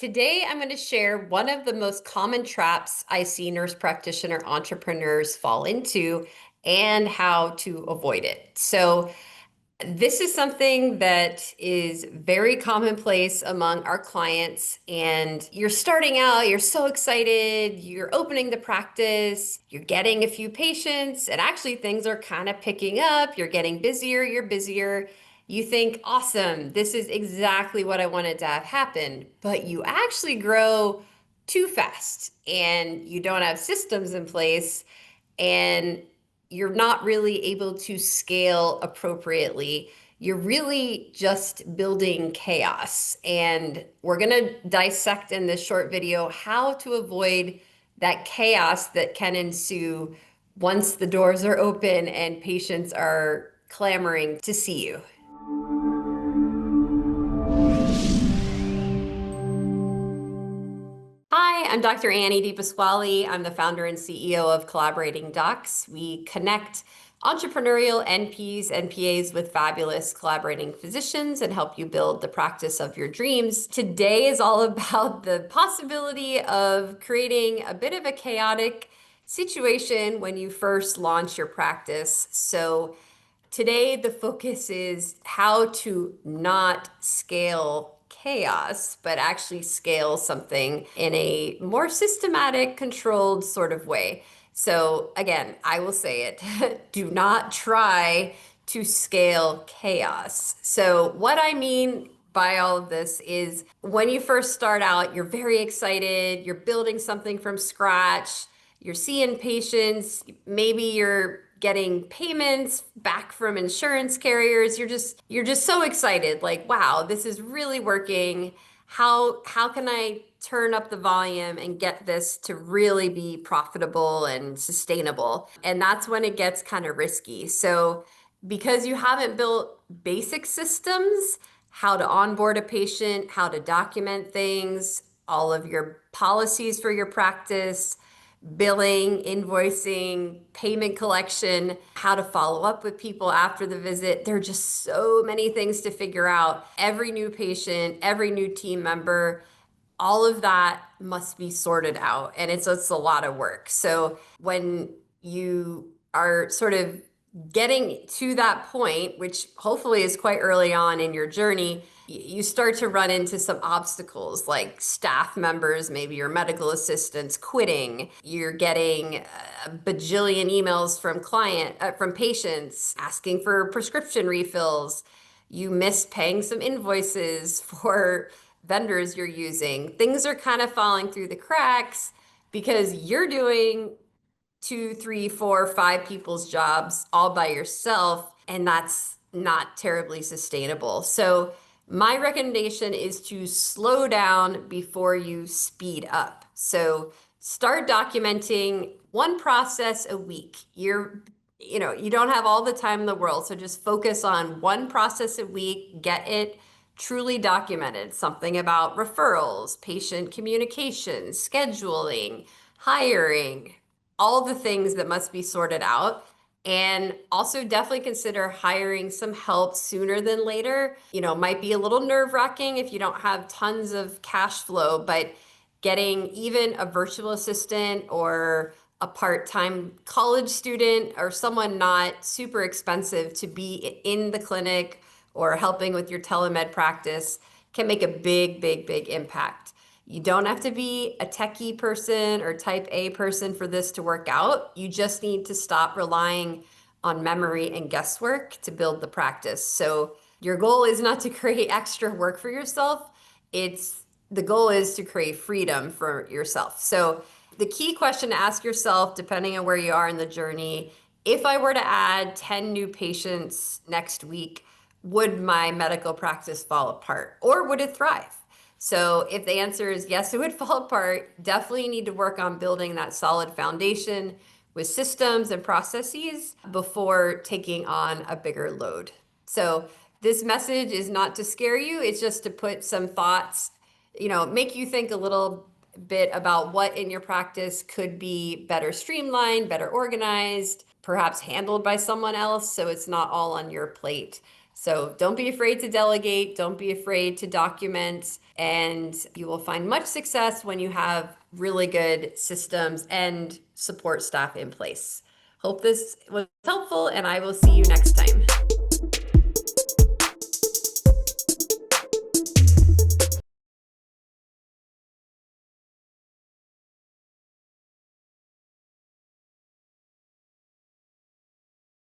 Today, I'm going to share one of the most common traps I see nurse practitioner entrepreneurs fall into and how to avoid it. This is something that is very commonplace among our clients. And you're starting out, you're so excited, you're opening the practice, you're getting a few patients, and actually things are kind of picking up. You're getting busier, you're busier. You think, awesome, this is exactly what I wanted to have happen. But you actually grow too fast and you don't have systems in place. And you're not really able to scale appropriately. You're really just building chaos. And we're going to dissect in this short video how to avoid that chaos that can ensue once the doors are open and patients are clamoring to see you. Hi, I'm Dr. Annie DePasquale. I'm the founder and CEO of Collaborating Docs. We connect entrepreneurial NPs and PAs with fabulous collaborating physicians and help you build the practice of your dreams. Today is all about the possibility of creating a bit of a chaotic situation when you first launch your practice. So today, the focus is how to not scale chaos, but actually scale something in a more systematic, controlled sort of way. So again, I will say it, do not try to scale chaos. So what I mean by all of this is when you first start out, you're very excited, you're building something from scratch, you're seeing patients, maybe you're getting payments back from insurance carriers. You're just so excited, like, wow, this is really working. How can I turn up the volume and get this to really be profitable and sustainable? And that's when it gets kind of risky. So because you haven't built basic systems, how to onboard a patient, how to document things, all of your policies for your practice, billing, invoicing, payment collection, how to follow up with people after the visit. There are just so many things to figure out. Every new patient, every new team member, all of that must be sorted out. And it's a lot of work. So when you are sort of getting to that point, which hopefully is quite early on in your journey, you start to run into some obstacles like staff members, maybe your medical assistants quitting. You're getting a bajillion emails from patients asking for prescription refills. You miss paying some invoices for vendors you're using. Things are kind of falling through the cracks because you're doing two, three, four, five people's jobs all by yourself, and that's not terribly sustainable. So my recommendation is to slow down before you speed up. So start documenting one process a week. You don't have all the time in the world, so just focus on one process a week, get it truly documented. Something about referrals, patient communication, scheduling, hiring, all the things that must be sorted out. And also definitely consider hiring some help sooner than later. Might be a little nerve-wracking if you don't have tons of cash flow, but getting even a virtual assistant or a part-time college student or someone not super expensive to be in the clinic or helping with your telemed practice can make a big, big, big impact. You don't have to be a techie person or type A person for this to work out. You just need to stop relying on memory and guesswork to build the practice. So your goal is not to create extra work for yourself. The goal is to create freedom for yourself. So the key question to ask yourself, depending on where you are in the journey, if I were to add 10 new patients next week, would my medical practice fall apart or would it thrive? So if the answer is yes, it would fall apart, definitely need to work on building that solid foundation with systems and processes before taking on a bigger load. So this message is not to scare you, it's just to put some thoughts, make you think a little bit about what in your practice could be better streamlined, better organized, perhaps handled by someone else so it's not all on your plate. So don't be afraid to delegate, don't be afraid to document, and you will find much success when you have really good systems and support staff in place. Hope this was helpful, and I will see you next time.